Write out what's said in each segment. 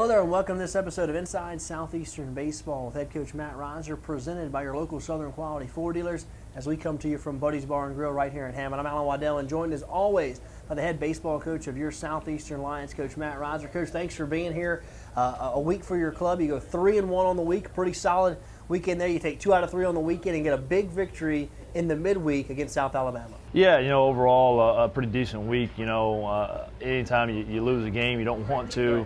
Hello there and welcome to this episode of Inside Southeastern Baseball with head coach Matt Reiser, presented by your local Southern Quality Ford dealers as we come to you from Buddy's Bar and Grill right here in Hammond. I'm Alan Waddell and joined as always by the head baseball coach of your Southeastern Lions, Coach Matt Reiser. Coach, thanks for being here. A week for your club. You go 3-1 on the week, pretty solid weekend there. You take 2 out of 3 on the weekend and get a big victory in the midweek against South Alabama. Yeah, overall a pretty decent week. Anytime you lose a game, you don't want to.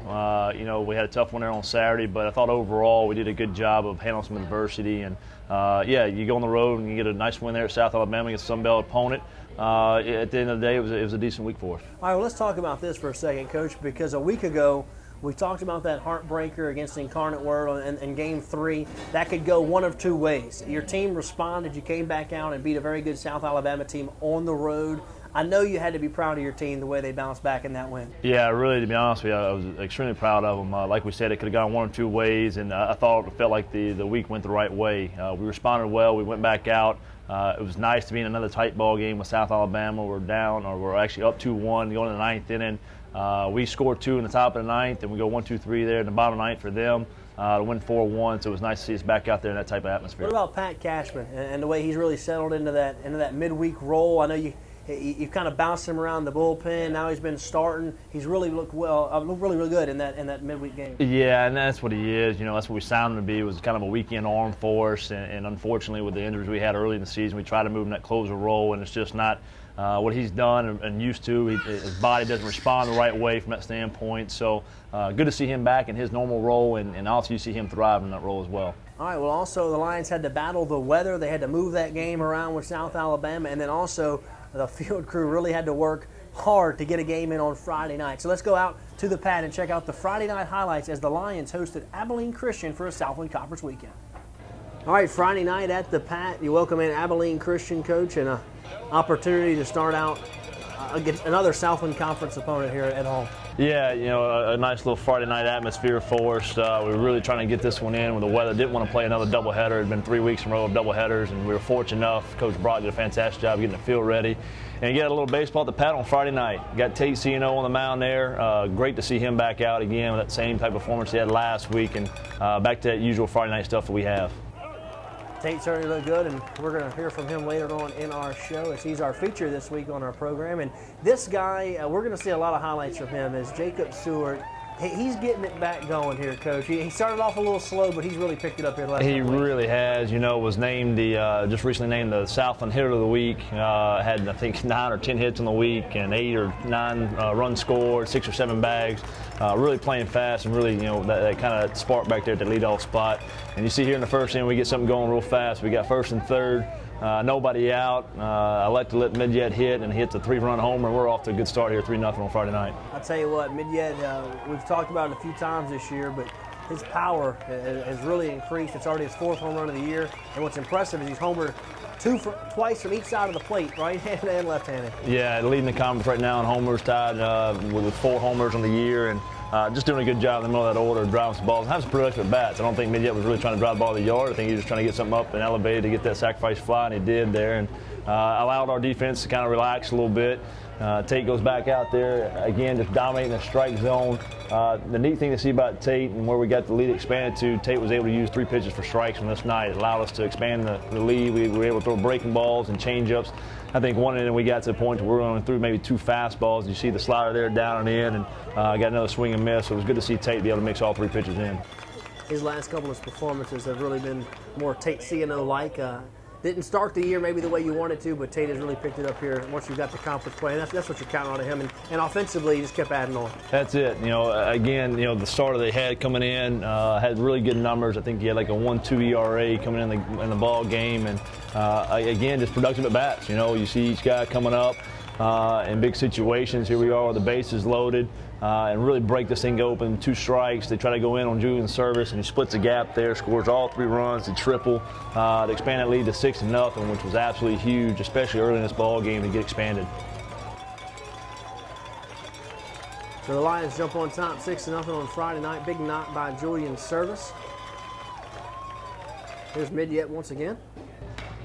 We had a tough one there on Saturday, but I thought overall we did a good job of handling some adversity. And, you go on the road and you get a nice win there at South Alabama against a Sun Belt opponent. At the end of the day, it was a decent week for us. All right, well, let's talk about this for a second, Coach, because a week ago, we talked about that heartbreaker against Incarnate Word in Game 3. That could go one of two ways. Your team responded. You came back out and beat a very good South Alabama team on the road. I know you had to be proud of your team the way they bounced back in that win. Yeah, really, to be honest with you, I was extremely proud of them. Like we said, it could have gone one of two ways, and I thought it felt like the week went the right way. We responded well. We went back out. It was nice to be in another tight ball game with South Alabama. We're actually up 2-1 going in the 9th inning. We scored 2 in the top of the 9th, and we go 1-2-3 there in the bottom of the 9th for them to win 4-1. So it was nice to see us back out there in that type of atmosphere. What about Pat Cashman and the way he's really settled into that midweek role? I know you've kind of bounced him around the bullpen. Now he's been starting. He's really looked really good in that midweek game. Yeah, and that's what he is. That's what we signed him to be. It was kind of a weekend arm for us, and unfortunately with the injuries we had early in the season, we tried to move in that closer role, and it's just not what he's done and used to. His body doesn't respond the right way from that standpoint. So good to see him back in his normal role, and also you see him thrive in that role as well. All right, well, also the Lions had to battle the weather. They had to move that game around with South Alabama, and then also the field crew really had to work hard to get a game in on Friday night. So let's go out to the pad and check out the Friday night highlights as the Lions hosted Abilene Christian for a Southland Conference weekend. All right, Friday night at the Pat, you welcome in Abilene Christian, Coach, and an opportunity to start out against another Southland Conference opponent here at home. Yeah, a nice little Friday night atmosphere for us. We were really trying to get this one in with the weather. Didn't want to play another doubleheader. It had been 3 weeks in a row of doubleheaders, and we were fortunate enough. Coach Brock did a fantastic job getting the field ready. And you got a little baseball at the Pat on Friday night. Got Tate C&O on the mound there. Great to see him back out again with that same type of performance he had last week, and back to that usual Friday night stuff that we have. Tate certainly looked good, and we're going to hear from him later on in our show as he's our feature this week on our program. And this guy, we're going to see a lot of highlights from him, is Jacob Stewart. He's getting it back going here, Coach. He started off a little slow, but he's really picked it up here last week. He really has. Was named just recently named the Southland Hitter of the Week. Had, I think, 9 or 10 hits in the week and 8 or 9 runs scored, 6 or 7 bags. Really playing fast and really, that kind of spark back there at the leadoff spot. And you see here in the first inning, we get something going real fast. We got first and third. Nobody out. I like to let Midget hit, and he hits a 3-run homer. We're off to a good start here, 3-0 on Friday night. I'll tell you what, Midget, we've talked about it a few times this year, but his power has really increased. It's already his 4th home run of the year, and what's impressive is he's homered twice from each side of the plate, right-handed and left-handed. Yeah, leading the conference right now in homers, tied with 4 homers on the year, and just doing a good job in the middle of that order, driving some balls, and having some productive bats. I don't think Midget was really trying to drive the ball to the yard. I think he was just trying to get something up and elevated to get that sacrifice fly, and he did there, and allowed our defense to kind of relax a little bit. Tate goes back out there, again, just dominating the strike zone. The neat thing to see about Tate and where we got the lead expanded to, Tate was able to use 3 pitches for strikes on this night. It allowed us to expand the lead. We were able to throw breaking balls and change-ups. I think one inning we got to the point where we were going through maybe 2 fastballs. You see the slider there down and in, and got another swing and miss. So it was good to see Tate be able to mix all 3 pitches in. His last couple of performances have really been more Tate C&O-like. Didn't start the year maybe the way you wanted to, but Tate has really picked it up here once you've got the conference play. And that's what you're counting on him. And offensively, he just kept adding on. That's it. Again, the starter they had coming in had really good numbers. I think he had like a 1.2 ERA coming in the ball game. And again, just productive at bats. You see each guy coming up in big situations. Here we are with the bases loaded. And really break this thing open. 2 strikes. They try to go in on Julian's service, and he splits the gap there, scores all 3 runs, to triple, to expand that lead to 6-0, which was absolutely huge, especially early in this ball game to get expanded. So the Lions jump on top 6-0 on Friday night. Big knock by Julian's service. Here's Midget once again.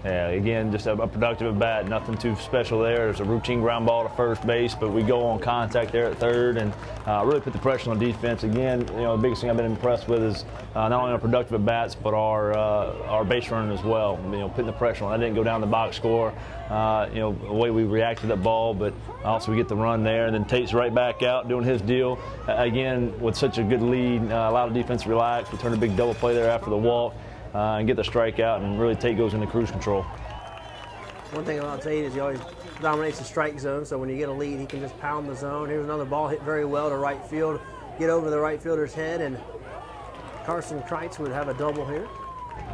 Again, just a productive at bat, nothing too special there. There's a routine ground ball to first base, but we go on contact there at third and really put the pressure on defense. Again, the biggest thing I've been impressed with is not only our productive at bats, but our base running as well. Putting the pressure on. I didn't go down the box score, the way we reacted to that ball, but also we get the run there, and then Tate's right back out doing his deal. Again, with such a good lead, allow the defense to relax. We turn a big double play there after the walk. And get the strikeout, and really Tate goes into cruise control. One thing about Tate is he always dominates the strike zone, so when you get a lead, he can just pound the zone. Here's another ball hit very well to right field, get over the right fielder's head, and Carson Kreitz would have a double here.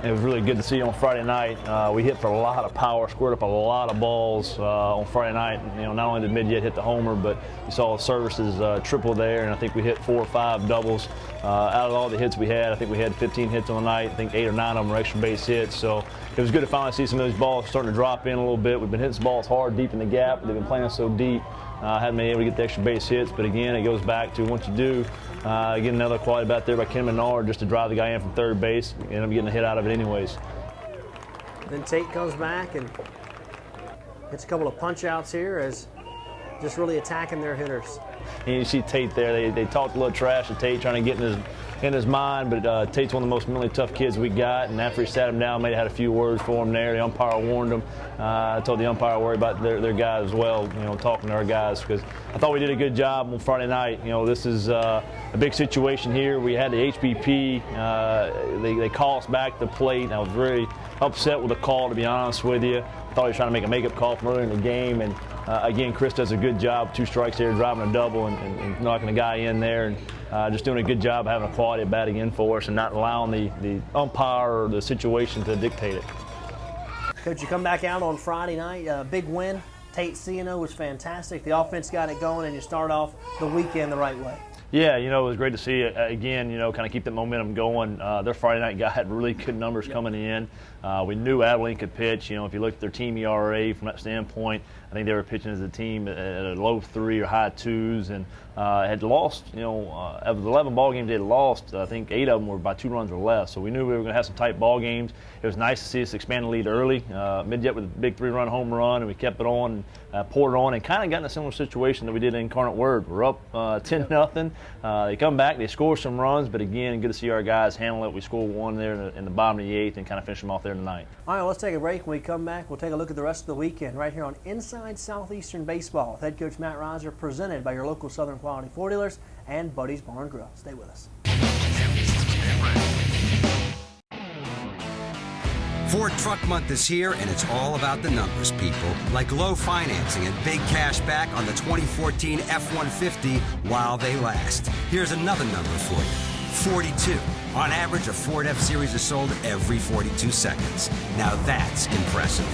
It was really good to see on Friday night. We hit for a lot of power, scored up a lot of balls on Friday night. Not only did Mid-Jet hit the homer, but you saw services triple there, and I think we hit 4 or 5 doubles. Out of all the hits we had, I think we had 15 hits on the night. I think 8 or 9 of them were extra base hits. So it was good to finally see some of those balls starting to drop in a little bit. We've been hitting some balls hard deep in the gap, but they've been playing so deep. Haven't been able to get the extra base hits, but again, it goes back to once you do, get another quality bat there by Ken Menard just to drive the guy in from third base, end up getting a hit out of it anyways. Then Tate comes back and hits a couple of punch outs here as just really attacking their hitters. And you see Tate there, they talked a little trash to Tate, trying to get in his mind, but Tate's one of the most mentally tough kids we got, and after he sat him down, had a few words for him there. The umpire warned him. I told the umpire to worry about their guys as well, talking to our guys, because I thought we did a good job on Friday night. This is a big situation here. We had the HBP. They call us back to the plate, and I was very upset with the call, to be honest with you. I thought he was trying to make a makeup call from earlier in the game, and again, Chris does a good job, 2 strikes there, driving a double and knocking the guy in there, and just doing a good job of having a quality at bat again for us and not allowing the umpire or the situation to dictate it. Coach, you come back out on Friday night, big win. Tate Ciano was fantastic. The offense got it going, and you start off the weekend the right way. Yeah, it was great to see it again, kind of keep that momentum going. Their Friday night guy had really good numbers coming in. We knew Abilene could pitch. If you look at their team ERA from that standpoint, I think they were pitching as a team at a low 3 or high 2s, and had lost, of the 11 ball games they had lost, I think 8 of them were by 2 runs or less. So we knew we were going to have some tight ball games. It was nice to see us expand the lead early. Mid-Jet with a big 3-run home run, and we kept it on, and poured it on, and kind of got in a similar situation that we did in Incarnate Word. We're up 10-0. They come back, they score some runs, but again, good to see our guys handle it. We scored 1 there in the bottom of the 8th and kind of finish them off there tonight. All right, let's take a break. When we come back, we'll take a look at the rest of the weekend right here on Inside Southeastern Baseball with head coach Matt Reiser, presented by your local Southern Quality Ford dealers and Buddy's Bar and Grill. Stay with us. Ford Truck Month is here, and it's all about the numbers, people. Like low financing and big cash back on the 2014 F-150 while they last. Here's another number for you. 42. On average, a Ford F-Series is sold every 42 seconds. Now that's impressive.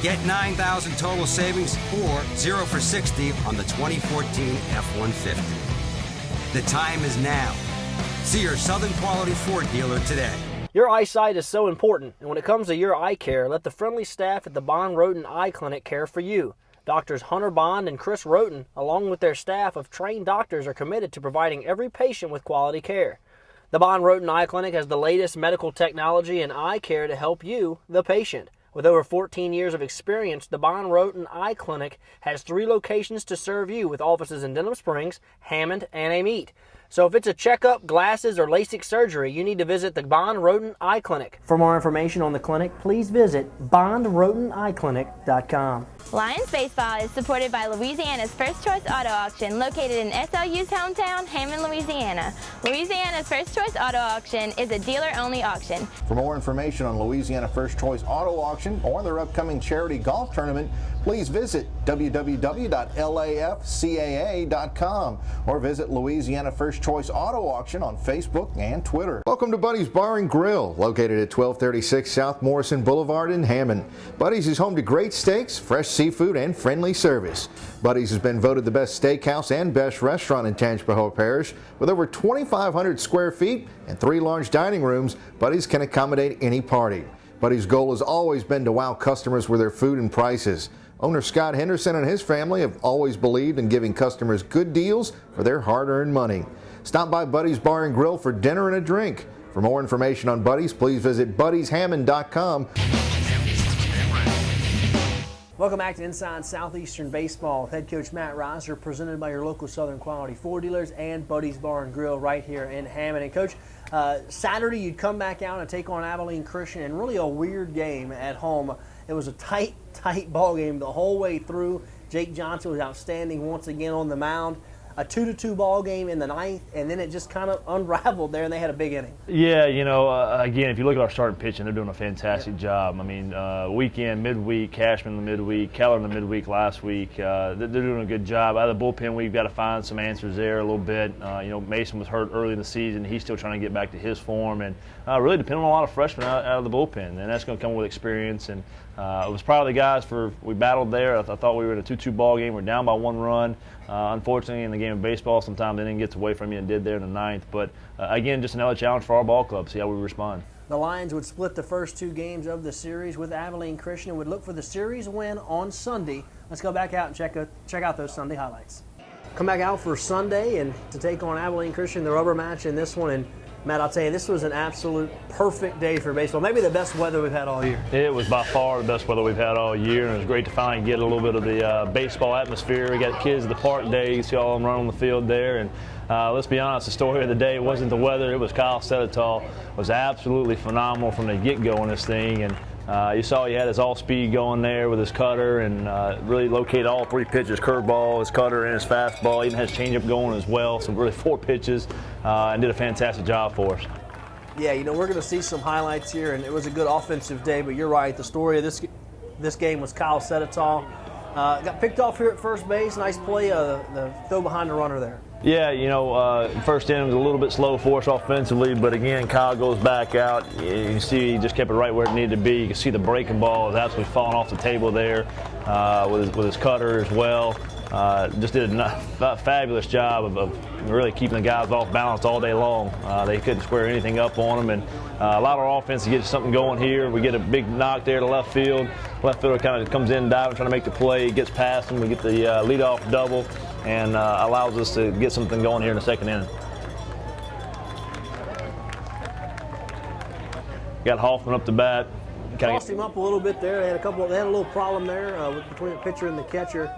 Get 9,000 total savings or 0 for 60 on the 2014 F-150. The time is now. See your Southern Quality Ford dealer today. Your eyesight is so important, and when it comes to your eye care, let the friendly staff at the Bond Roten Eye Clinic care for you. Doctors Hunter Bond and Chris Roten, along with their staff of trained doctors, are committed to providing every patient with quality care. The Bond Roten Eye Clinic has the latest medical technology and eye care to help you, the patient. With over 14 years of experience, the Bond Roten Eye Clinic has 3 locations to serve you, with offices in Denham Springs, Hammond, and Amite. So if it's a checkup, glasses, or LASIK surgery, you need to visit the Bond Roten Eye Clinic. For more information on the clinic, please visit bondroteneyeclinic.com. Lions Baseball is supported by Louisiana's First Choice Auto Auction, located in SLU's hometown, Hammond, Louisiana. Louisiana's First Choice Auto Auction is a dealer-only auction. For more information on Louisiana First Choice Auto Auction or their upcoming charity golf tournament, please visit www.lafcaa.com or visit Louisiana First Choice Auto Auction on Facebook and Twitter. Welcome to Buddy's Bar and Grill, located at 1236 South Morrison Boulevard in Hammond. Buddy's is home to great steaks, fresh seafood, and friendly service. Buddy's has been voted the best steakhouse and best restaurant in Tangipahoa Parish. With over 2,500 square feet and 3 large dining rooms, Buddy's can accommodate any party. Buddy's goal has always been to wow customers with their food and prices. Owner Scott Henderson and his family have always believed in giving customers good deals for their hard-earned money. Stop by Buddy's Bar and Grill for dinner and a drink. For more information on Buddy's, please visit buddyshammond.com. Welcome back to Inside Southeastern Baseball with head coach Matt Reiser, presented by your local Southern Quality Ford dealers and Buddy's Bar and Grill right here in Hammond. And Coach, Saturday you'd come back out and take on Abilene Christian, and really a weird game at home. It was a tight ball game the whole way through. Jake Johnson was outstanding once again on the mound. A 2-2 ball game in the ninth, and then it just kind of unraveled there, and they had a big inning. Yeah, you know, again, if you look at our starting pitching, they're doing a fantastic job. I mean, weekend, midweek, Cashman in the midweek, Keller in the midweek last week, they're doing a good job. Out of the bullpen, we've got to find some answers there a little bit. You know, Mason was hurt early in the season. He's still trying to get back to his form, and really depending on a lot of freshmen out of the bullpen, and that's going to come with experience. And it was proud of the guys we battled there. I thought we were in a 2-2 ball game. We're down by 1 run. Unfortunately, in the game of baseball, sometimes the inning gets away from you, and did there in the ninth. But again, just another challenge for our ball club. See how we respond. The Lions would split the first 2 games of the series with Abilene Christian and would look for the series win on Sunday. Let's go back out and check out those Sunday highlights. Come back out for Sunday and to take on Abilene Christian, the rubber match in this one. And Matt, I'll tell you, this was an absolute perfect day for baseball. Maybe the best weather we've had all year. It was by far the best weather we've had all year, and it was great to finally get a little bit of the baseball atmosphere. We got kids at the park day. You see all of them run on the field there. And let's be honest, the story of the day wasn't the weather. It was Kyle Sedetall. Was absolutely phenomenal from the get-go in this thing. And you saw he had his all-speed going there with his cutter, and really located all 3 pitches, curveball, his cutter, and his fastball. Even has changeup going as well, so really 4 pitches, and did a fantastic job for us. Yeah, you know, we're going to see some highlights here, and it was a good offensive day, but you're right. The story of this game was Kyle Sedetall. Got picked off here at first base. Nice play, the throw behind the runner there. Yeah, you know, first inning was a little bit slow for us offensively, but again, Kyle goes back out. You can see he just kept it right where it needed to be. You can see the breaking ball is absolutely falling off the table there with his cutter as well. Just did a fabulous job of really keeping the guys off balance all day long. They couldn't square anything up on them, and allowed our offense to get something going here. We get a big knock there to left field. Left fielder kind of comes in diving, trying to make the play, gets past him. We get the leadoff double, and allows us to get something going here in the second inning. Got Hoffman up the bat. Crossed him up a little bit there. They had a little problem there between the pitcher and the catcher.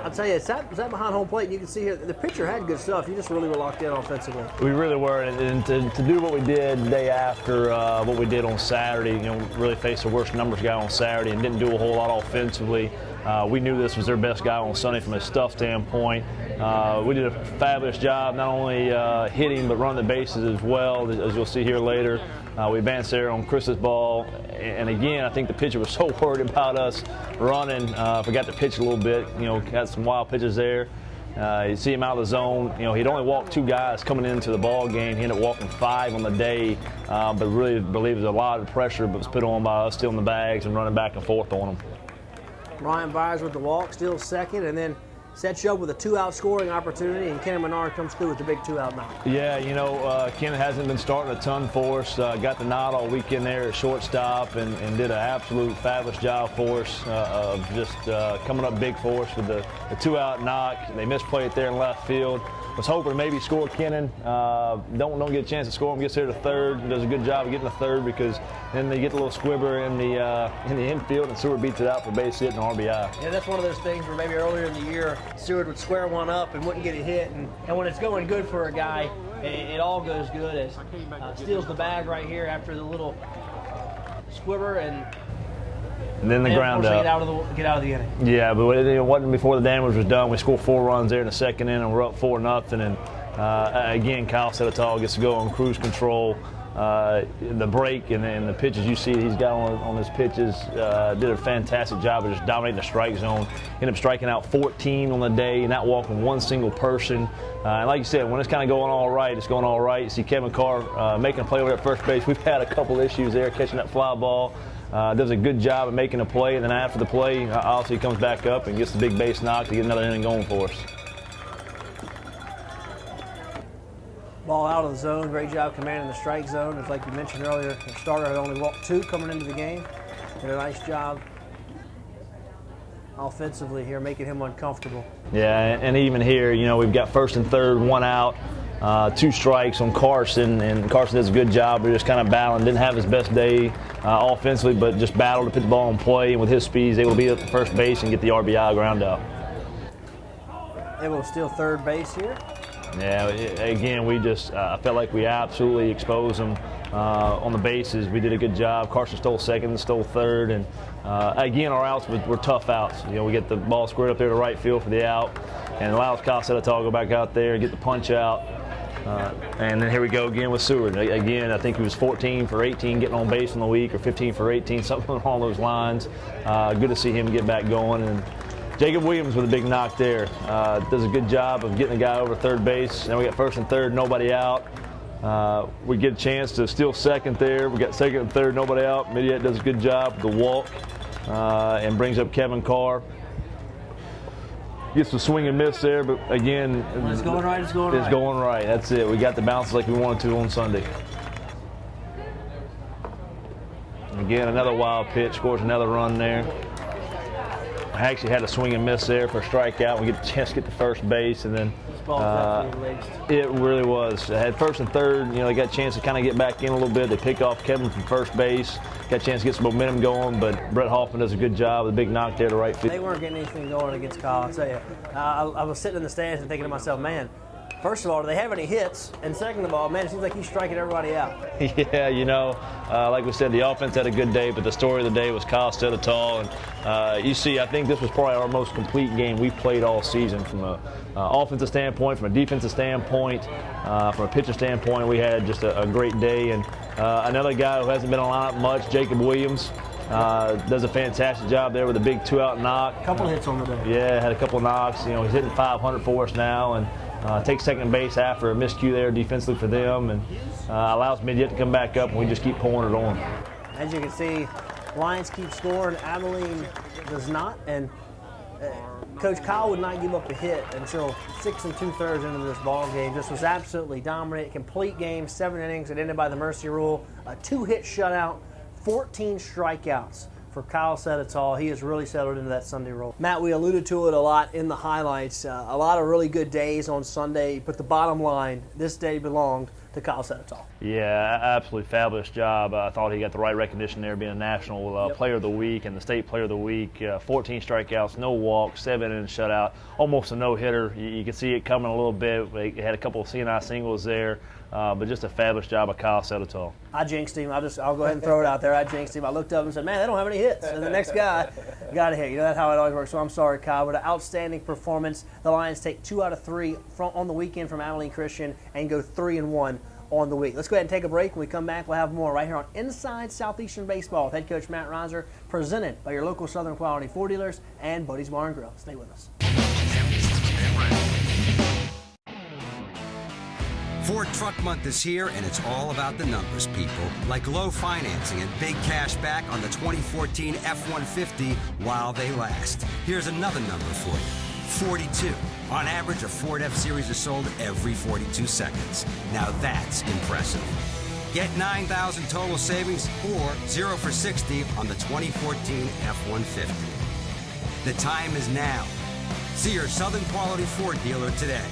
I'll tell you, it's that behind home plate, and you can see here the pitcher had good stuff. You just really were locked in offensively. We really were, and to do what we did the day after what we did on Saturday, you know, really faced the worst numbers guy on Saturday and didn't do a whole lot offensively. We knew this was their best guy on Sunday from a stuff standpoint. We did a fabulous job, not only hitting but running the bases as well, as you'll see here later. We advanced there on Chris's ball, and again, I think the pitcher was so worried about us running, forgot to pitch a little bit. You know, had some wild pitches there. You see him out of the zone. You know, he'd only walked 2 guys coming into the ball game. He ended up walking 5 on the day, but really believe there's a lot of pressure that was put on by us stealing the bags and running back and forth on him. Ryan Byers with the walk, still second, and then sets you up with a 2-out scoring opportunity, and Kenny Menard comes through with the big 2-out knock. Yeah, you know, Ken hasn't been starting a ton for us. Got the nod all weekend there at shortstop, and did an absolute fabulous job for us of just coming up big for us with the 2-out knock. They misplayed it there in left field. Was hoping to maybe score Kennan. Don't get a chance to score him. Gets here to third. Does a good job of getting to third, because then they get a little squibber in the infield, and Seward beats it out for base hit and RBI. Yeah, that's one of those things where maybe earlier in the year Seward would square one up and wouldn't get it hit, and when it's going good for a guy, it all goes good. As steals the bag right here after the little squibber, and then the ground up. Get out of the inning. Yeah, but it wasn't before the damage was done. We scored 4 runs there in the second inning. We're up 4-0, and again, Kyle Sedetall gets to go on cruise control. The break and the pitches you see he's got on his pitches, did a fantastic job of just dominating the strike zone. Ended up striking out 14 on the day, not walking 1 single person. And like you said, when it's kind of going all right, it's going all right. You see Kevin Carr making a play over at first base. We've had a couple issues there catching that fly ball. Does a good job of making a play, and then after the play, obviously he comes back up and gets the big base knock to get another inning going for us. Ball out of the zone. Great job commanding the strike zone. It's like you mentioned earlier, the starter had only walked 2 coming into the game. Did a nice job offensively here, making him uncomfortable. Yeah, and even here, you know, we've got first and third, 1 out. 2 strikes on Carson, and Carson does a good job. We're just kind of battling. Didn't have his best day offensively, but just battled to put the ball in play, and with his speed, he's able to be at the first base and get the RBI ground out. Able to steal third base here. Yeah, again, we just I felt like we absolutely exposed them on the bases. We did a good job. Carson stole second, stole third, and again, our outs were tough outs. You know, we get the ball squared up there to right field for the out, and allows Kyle Settle to go back out there and get the punch out. And then here we go again with Seward. Again, I think he was 14 for 18 getting on base in the week, or 15 for 18, something along those lines. Good to see him get back going. And Jacob Williams with a big knock there. Does a good job of getting the guy over third base. Now we got first and third, nobody out. We get a chance to steal second there. We got second and third, nobody out. Midyat does a good job with the walk and brings up Kevin Carr. Gets the swing and miss there, but again, when it's going right, it's going right. It's going right. That's it. We got the bounces like we wanted to on Sunday. Again, another wild pitch, scores another run there. I actually had a swing and miss there for a strikeout. We get a chance to get to first base, and then it really was. I had first and third. You know, they got a chance to kind of get back in a little bit. They pick off Kevin from first base. Got a chance to get some momentum going, but Brett Hoffman does a good job. The big knock there to right field. They weren't getting anything going against Kyle, I'll tell you. I was sitting in the stands and thinking to myself, man, first of all, do they have any hits? And second of all, man, it seems like he's striking everybody out. Yeah, you know, like we said, the offense had a good day, but the story of the day was Kyle Settle. And you see, I think this was probably our most complete game we've played all season from an offensive standpoint, from a defensive standpoint, from a pitcher standpoint. We had just a great day. And another guy who hasn't been on lineup much, Jacob Williams, does a fantastic job there with a big 2-out knock. Couple hits on the day. Yeah, had a couple of knocks. You know, he's hitting 500 for us now, and takes second base after a miscue there defensively for them, and allows Midyat to come back up, and we just keep pulling it on. As you can see, Lions keep scoring. Abilene does not, and Coach Kyle would not give up a hit until 6 2/3 into this ball game. Just was absolutely dominant. Complete game, 7 innings. It ended by the mercy rule. A 2-hit shutout, 14 strikeouts for Kyle Settle. He has really settled into that Sunday role. Matt, we alluded to it a lot in the highlights. A lot of really good days on Sunday, but the bottom line, this day belonged to Kyle Settle. Yeah, absolutely fabulous job. I thought he got the right recognition there, being a national player of the week and the state player of the week. 14 strikeouts, no walks, 7 innings shutout, almost a no-hitter. You could see it coming a little bit. They had a couple of CNI singles there, but just a fabulous job of Kyle Settle. I jinxed him. I'll go ahead and throw it out there. I jinxed him. I looked up and said, man, they don't have any hits. And the next guy got a hit. You know, that's how it always works. So I'm sorry, Kyle, but an outstanding performance. The Lions take 2 out of 3 on the weekend from Abilene Christian and go 3-1 on the week. Let's go ahead and take a break. When we come back, we'll have more right here on Inside Southeastern Baseball with head coach Matt Reiser, presented by your local Southern Quality Ford dealers and Buddy's Bar and Grill. Stay with us. Ford Truck Month is here, and it's all about the numbers, people. Like low financing and big cash back on the 2014 F-150 while they last. Here's another number for you. 42. On average, a Ford F-Series is sold every 42 seconds. Now that's impressive. Get 9,000 total savings or 0 for 60 on the 2014 F-150. The time is now. See your Southern Quality Ford dealer today.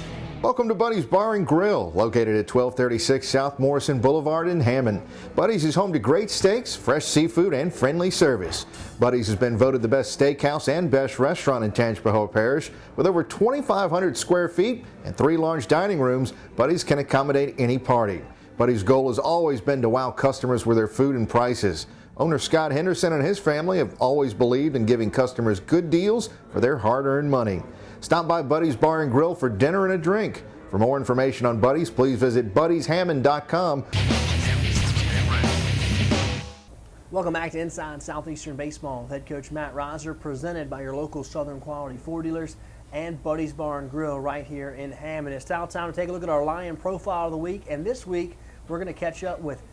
Welcome to Buddy's Bar and Grill, located at 1236 South Morrison Boulevard in Hammond. Buddy's is home to great steaks, fresh seafood, and friendly service. Buddy's has been voted the best steakhouse and best restaurant in Tangipahoa Parish. With over 2,500 square feet and 3 large dining rooms, Buddy's can accommodate any party. Buddy's goal has always been to wow customers with their food and prices. Owner Scott Henderson and his family have always believed in giving customers good deals for their hard-earned money. Stop by Buddy's Bar and Grill for dinner and a drink. For more information on Buddy's, please visit buddyshammond.com. Welcome back to Inside Southeastern Baseball with head coach Matt Reiser, presented by your local Southern Quality Ford dealers and Buddy's Bar and Grill right here in Hammond. It's now time to take a look at our Lion Profile of the Week, and this week we're going to catch up with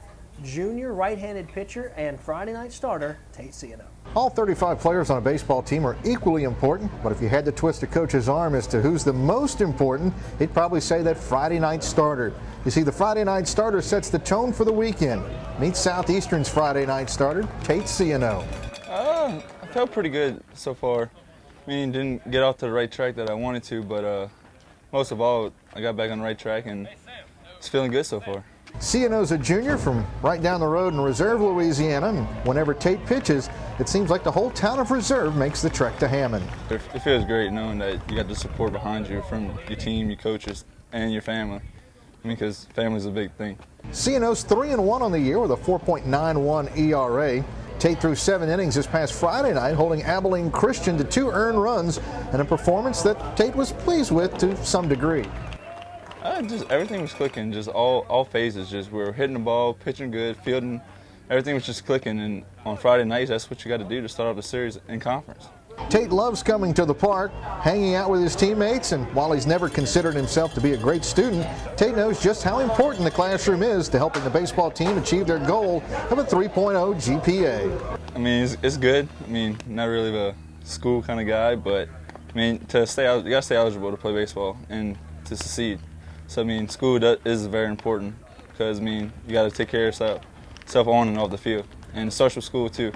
junior right-handed pitcher and Friday night starter Tate Ciano. All 35 players on a baseball team are equally important, but if you had to twist a coach's arm as to who's the most important, he'd probably say that Friday night starter. You see, the Friday night starter sets the tone for the weekend. Meet Southeastern's Friday night starter, Tate Ciano. I felt pretty good so far. I mean, didn't get off to the right track that I wanted to, but most of all, I got back on the right track and it's feeling good so far. CNO's a junior from right down the road in Reserve, Louisiana, and whenever Tate pitches, it seems like the whole town of Reserve makes the trek to Hammond. It feels great knowing that you got the support behind you from your team, your coaches, and your family. I mean, because family's a big thing. CNO's 3-1 on the year with a 4.91 ERA. Tate threw 7 innings this past Friday night, holding Abilene Christian to 2 earned runs and a performance that Tate was pleased with to some degree. Just everything was clicking, just all phases. Just we were hitting the ball, pitching good, fielding. Everything was just clicking, and on Friday nights, that's what you got to do to start off the series in conference. Tate loves coming to the park, hanging out with his teammates, and while he's never considered himself to be a great student, Tate knows just how important the classroom is to helping the baseball team achieve their goal of a 3.0 GPA. I mean, it's good. I mean, not really a school kind of guy, but I mean, to stay out, you got to stay eligible to play baseball and to succeed. So I mean, school is very important because I mean, you got to take care of yourself on and off the field, and it starts with school too.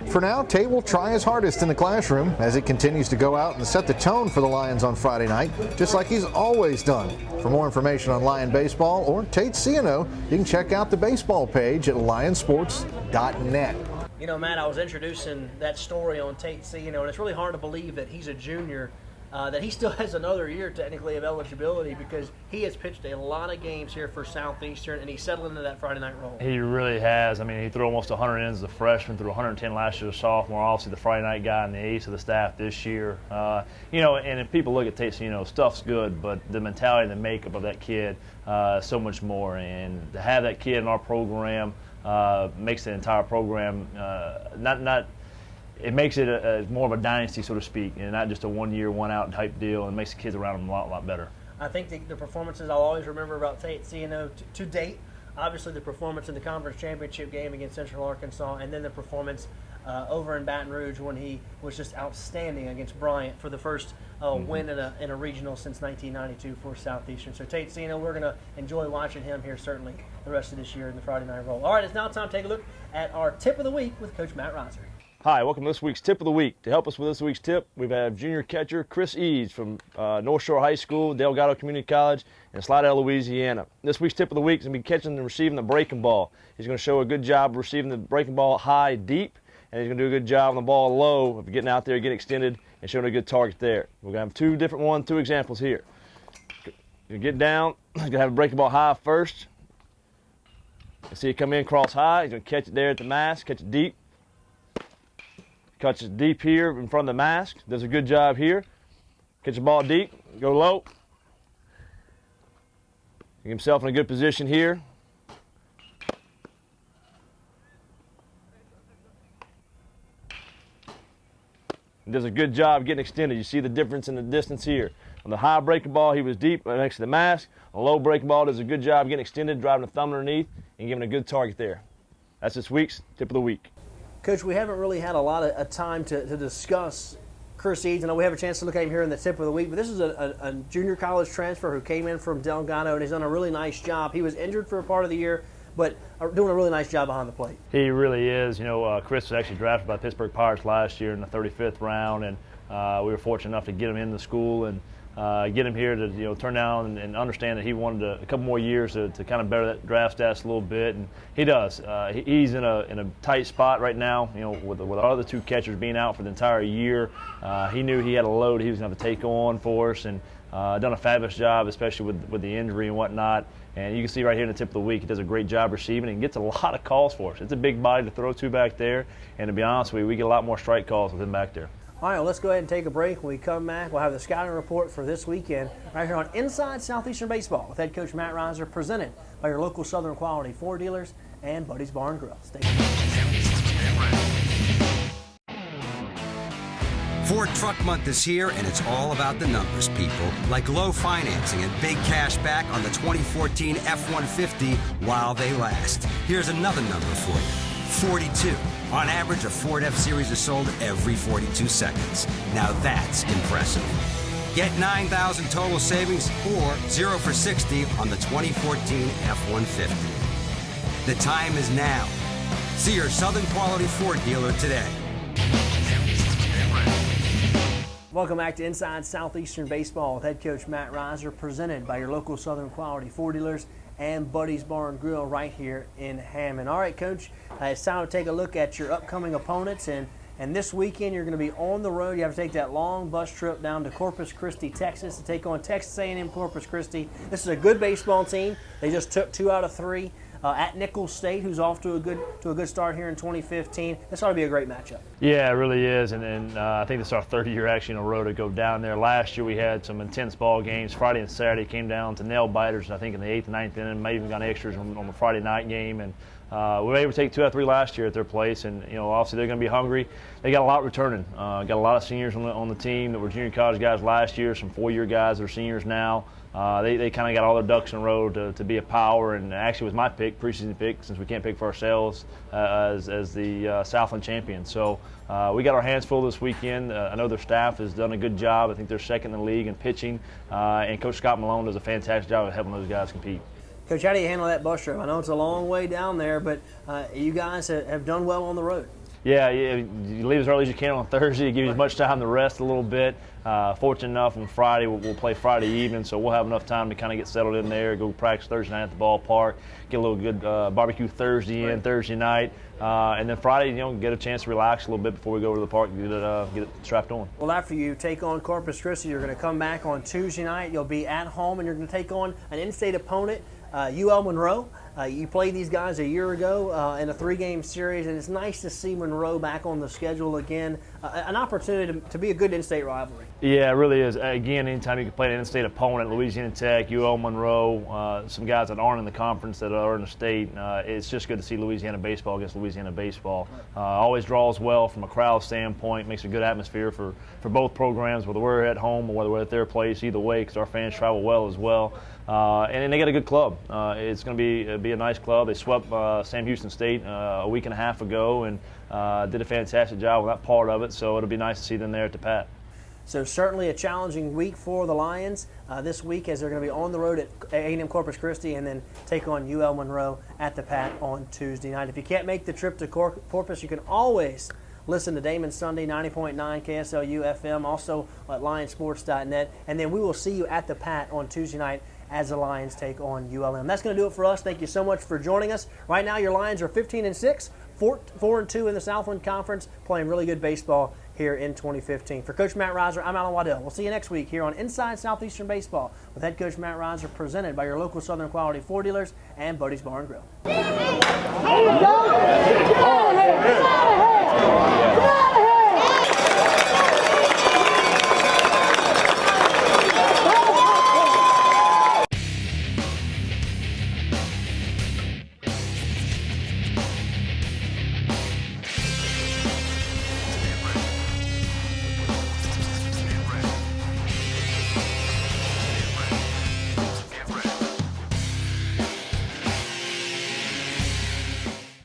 For now, Tate will try his hardest in the classroom as he continues to go out and set the tone for the Lions on Friday night, just like he's always done. For more information on Lion Baseball or Tate CNO, you can check out the baseball page at lionsports.net. You know, Matt, I was introducing that story on Tate CNO, and it's really hard to believe that he's a junior, that he still has another year technically of eligibility because he has pitched a lot of games here for Southeastern, and he's settled into that Friday night role. He really has. I mean, he threw almost 100 innings as a freshman, threw 110 last year as a sophomore, obviously the Friday night guy and the ace of the staff this year. You know, and if people look at Tate, you know, stuff's good, but the mentality and the makeup of that kid so much more. And to have that kid in our program makes the entire program it makes it more of a dynasty, so to speak, and not just a one-year, one-out type deal, and makes the kids around him a lot better. I think the performances I'll always remember about Tate CNO to date, obviously the performance in the conference championship game against Central Arkansas, and then the performance over in Baton Rouge when he was just outstanding against Bryant for the first win in a regional since 1992 for Southeastern. So Tate CNO, we're going to enjoy watching him here certainly the rest of this year in the Friday night role. All right, it's now time to take a look at our tip of the week with Coach Matt Reiser. Hi, welcome to this week's Tip of the Week. To help us with this week's tip, we have junior catcher Chris Eads from North Shore High School, Delgado Community College in Slidell, Louisiana. This week's Tip of the Week is going to be catching and receiving the breaking ball. He's going to show a good job of receiving the breaking ball high, deep, and he's going to do a good job on the ball low of getting out there, getting extended, and showing a good target there. We're going to have two examples here. You get down, he's going to have a breaking ball high first. You see it come in, cross high. He's going to catch it there at the mask, catch it deep. Catches deep here in front of the mask. Does a good job here. Catch the ball deep. Go low. Get himself in a good position here. He does a good job getting extended. You see the difference in the distance here. On the high breaking ball, he was deep next to the mask. On the low breaking ball, does a good job getting extended, driving the thumb underneath, and giving a good target there. That's this week's Tip of the Week. Coach, we haven't really had a lot of time to discuss Chris Eads. I know we have a chance to look at him here in the Tip of the Week, but this is a junior college transfer who came in from Delgado, and he's done a really nice job. He was injured for a part of the year, but doing a really nice job behind the plate. He really is. You know, Chris was actually drafted by the Pittsburgh Pirates last year in the 35th round, and we were fortunate enough to get him into the school and get him here to turn down and understand that he wanted a couple more years to kind of better that draft stats a little bit, and he does. He's in a tight spot right now. You know, with our other two catchers being out for the entire year, he knew he had a load he was going to have to take on for us, and done a fabulous job, especially with the injury and whatnot. And you can see right here in the Tip of the Week, he does a great job receiving and gets a lot of calls for us. It's a big body to throw to back there, and to be honest with you, we get a lot more strike calls with him back there. All right, well, let's go ahead and take a break. When we come back, we'll have the scouting report for this weekend right here on Inside Southeastern Baseball with head coach Matt Reiser, presented by your local Southern Quality Ford dealers and Buddy's Bar and Grill. Stay tuned. Ford Truck Month is here, and it's all about the numbers, people. Like low financing and big cash back on the 2014 F-150 while they last. Here's another number for you. 42. On average, a Ford F-Series is sold every 42 seconds. Now that's impressive. Get 9,000 total savings or 0 for 60 on the 2014 F-150. The time is now. See your Southern Quality Ford dealer today. Welcome back to Inside Southeastern Baseball with head coach Matt Reiser, presented by your local Southern Quality Ford dealers and Buddy's Bar and Grill right here in Hammond. All right, Coach, it's time to take a look at your upcoming opponents. And this weekend, you're going to be on the road. You have to take that long bus trip down to Corpus Christi, Texas, to take on Texas A&M Corpus Christi. This is a good baseball team. They just took 2 out of 3 at Nicholls State, who's off to a good start here in 2015. This ought to be a great matchup. Yeah, it really is. And I think this is our 3rd year actually in a row to go down there. Last year we had some intense ball games. Friday and Saturday came down to nail biters, I think, in the 8th and 9th inning. Maybe even got extras on the Friday night game. And we were able to take 2 out of 3 last year at their place, and obviously they're going to be hungry. They got a lot returning. Got a lot of seniors on the team that were junior college guys last year. Some 4-year guys that are seniors now. They kind of got all their ducks in a row to be a power, and actually was my preseason pick, since we can't pick for ourselves as the Southland champion. So we got our hands full this weekend. I know their staff has done a good job. I think they're 2nd in the league in pitching, and Coach Scott Malone does a fantastic job of helping those guys compete. Coach, how do you handle that bus trip? I know it's a long way down there, but you guys have done well on the road. Yeah, you leave as early as you can on Thursday. It gives you as much time to rest a little bit. Fortunate enough, on Friday, we'll play Friday evening, so we'll have enough time to kind of get settled in there, go practice Thursday night at the ballpark, get a little good barbecue Thursday night, and then Friday, get a chance to relax a little bit before we go over to the park and get it strapped on. Well, after you take on Corpus Christi, you're going to come back on Tuesday night. You'll be at home, and you're going to take on an in-state opponent, UL Monroe. You played these guys a year ago in a 3-game series, and it's nice to see Monroe back on the schedule again. An opportunity to be a good in-state rivalry. Yeah, it really is. Again, anytime you can play an in-state opponent, Louisiana Tech, UL Monroe, some guys that aren't in the conference that are in the state, it's just good to see Louisiana baseball against Louisiana baseball. Always draws well from a crowd standpoint, makes a good atmosphere for both programs, whether we're at home or whether we're at their place, either way, because our fans travel well as well. And they got a good club. It's going to be a nice club. They swept Sam Houston State a week and a half ago and did a fantastic job with that part of it, so it'll be nice to see them there at the Pat. So certainly a challenging week for the Lions this week, as they're going to be on the road at A&M Corpus Christi and then take on UL Monroe at the Pat on Tuesday night. If you can't make the trip to Corpus, you can always listen to Damon Sunday, 90.9 KSLU FM, also at lionsports.net, and then we will see you at the Pat on Tuesday night as the Lions take on ULM. That's going to do it for us. Thank you so much for joining us. Right now, your Lions are 15-6, 4-2 in the Southland Conference, playing really good baseball here in 2015. For Coach Matt Reiser, I'm Alan Waddell. We'll see you next week here on Inside Southeastern Baseball with Head Coach Matt Reiser, presented by your local Southern Quality Ford dealers and Buddy's Bar and Grill.